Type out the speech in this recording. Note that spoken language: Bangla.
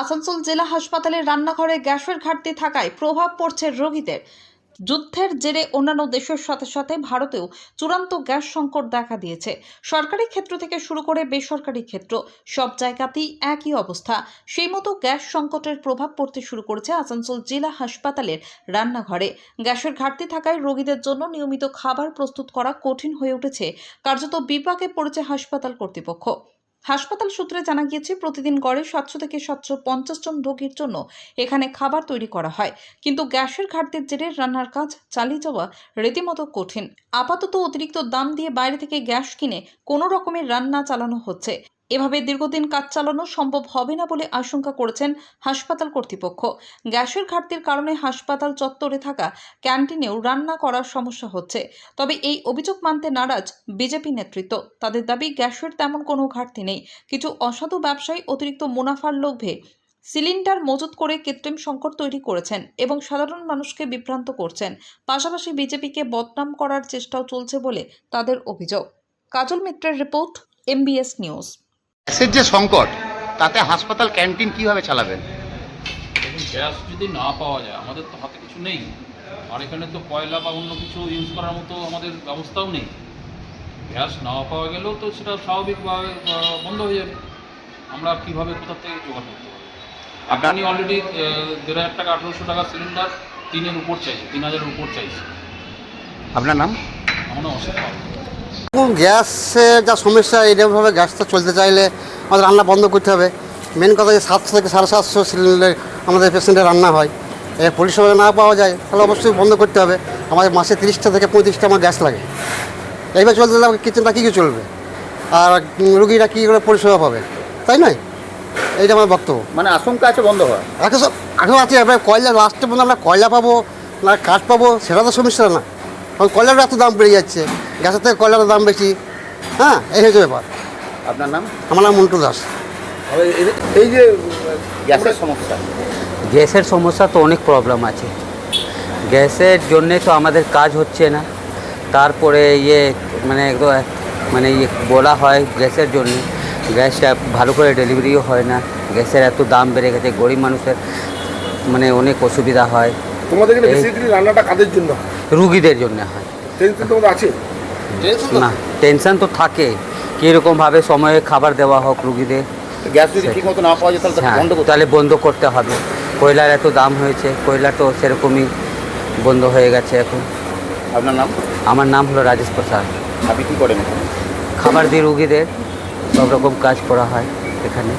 আসানসোল জেলা হাসপাতালের রান্নাঘরে গ্যাসের ঘাটতি থাকায় প্রভাব পড়ছে রোগীদের। যুদ্ধের জেরে অন্যান্য দেশের সাথে সাথে ভারতেও চূড়ান্ত গ্যাস সংকট দেখা দিয়েছে। সরকারি ক্ষেত্র থেকে শুরু করে বেসরকারি ক্ষেত্র সব জায়গাতেই একই অবস্থা। সেই মতো গ্যাস সংকটের প্রভাব পড়তে শুরু করেছে আসানসোল জেলা হাসপাতালের রান্নাঘরে। গ্যাসের ঘাটতি থাকায় রোগীদের জন্য নিয়মিত খাবার প্রস্তুত করা কঠিন হয়ে উঠেছে। কার্যত বিপাকে পড়েছে হাসপাতাল কর্তৃপক্ষ। হাসপাতাল সূত্রে জানা গিয়েছে, প্রতিদিন গড়ে 700 থেকে 750 জন রোগীর জন্য এখানে খাবার তৈরি করা হয়, কিন্তু গ্যাসের ঘাটতির জেরে রান্নার কাজ চালিয়ে যাওয়া রীতিমতো কঠিন। আপাতত অতিরিক্ত দাম দিয়ে বাইরে থেকে গ্যাস কিনে কোনো রকমের রান্না চালানো হচ্ছে। এভাবে দীর্ঘদিন কাজ চালানো সম্ভব হবে না বলে আশঙ্কা করেছেন হাসপাতাল কর্তৃপক্ষ। গ্যাসের ঘাটতির কারণে হাসপাতাল চত্বরে থাকা ক্যান্টিনেও রান্না করার সমস্যা হচ্ছে। তবে এই অভিযোগ মানতে নারাজ বিজেপি নেতৃত্ব। তাদের দাবি, গ্যাসের তেমন কোনো ঘাটতি নেই। কিছু অসাধু ব্যবসায়ী অতিরিক্ত মুনাফার লোভে সিলিন্ডার মজুত করে কৃত্রিম সংকট তৈরি করেছেন এবং সাধারণ মানুষকে বিভ্রান্ত করছেন। পাশাপাশি বিজেপিকে বদনাম করার চেষ্টাও চলছে বলে তাদের অভিযোগ। কাজল মিত্রের রিপোর্ট, MBS নিউজ। গ্যাসের যে সংকট, তাতে হাসপাতাল ক্যান্টিন কিভাবে চালাবেন? দেখুন, গ্যাস যদি না পাওয়া যায়, আমাদের তো হাতে কিছু নেই, আর এখানে তো কয়লা বা অন্য কিছু ইউজ করার মতো আমাদের ব্যবস্থাও নেই। গ্যাস না পাওয়া গেলেও তো সেটা স্বাভাবিকভাবে বন্ধ হয়ে যাবে। আমরা কীভাবে কোথা থেকে জোগাড় করতে পারি? আপনি অলরেডি 1,500 টাকা 1,800 টাকা সিলিন্ডার 3-এর উপর চাইছে, 3,000-এর উপর চাইছে। আপনার নাম? আমার নাম অসিত পাল। গ্যাসের যা সমস্যা, এইভাবে গ্যাসটা চলতে চাইলে আমাদের রান্না বন্ধ করতে হবে। মেন কথা যে 700 থেকে 750 সিলিন্ডার আমাদের পেশেন্টের রান্না হয়। পরিষেবা না পাওয়া যায় তাহলে অবশ্যই বন্ধ করতে হবে। আমাদের মাসে 30টা থেকে 35টা আমার গ্যাস লাগে। এইভাবে চলতে গেলে কিচেনটা কী চলবে, আর রুগীরা কী করে পরিষেবা পাবে, তাই নয়? এইটা আমার বক্তব্য। মানে আশঙ্কা আছে বন্ধ হওয়ার? এখন আছে, এবার কয়লা লাস্টে পর্যন্ত আমরা কয়লা পাবো না কাঠ পাবো, সেটা তো সমস্যা না। কারণ কয়লার এত দাম বেড়ে যাচ্ছে, গ্যাসের থেকে কয়লার দাম বেশি। হ্যাঁ, এই হচ্ছে ব্যাপার। আপনার নাম? আমার নাম মন্টু দাস। এই যে গ্যাসের সমস্যা তো অনেক প্রবলেম আছে। গ্যাসের জন্যে তো আমাদের কাজ হচ্ছে না। তারপরে বলা হয় গ্যাসের জন্য, গ্যাসটা ভালো করে ডেলিভারিও হয় না। গ্যাসের এত দাম বেড়ে গেছে, গরিব মানুষের অনেক অসুবিধা হয়। তোমাদের এখানে বেসিক্যালি রান্নাটা কাদের জন্য? রুগীদের জন্য হয়। টেনশন তোমাদের আছে? না, টেনশন তো থাকে, কীরকমভাবে সময়ে খাবার দেওয়া হোক রুগীদের। গ্যাস যদি ঠিক মতো না পাওয়া যায় তাহলে বন্ধ করতে হবে। কয়লার এত দাম হয়েছে, কয়লা তো সেরকমই বন্ধ হয়ে গেছে এখন। আপনার নাম? আমার নাম হলো রাজেশ প্রসাদ। আপনি কী করেন? খাবার দিয়ে রুগীদের সব রকম কাজ করা হয় এখানে।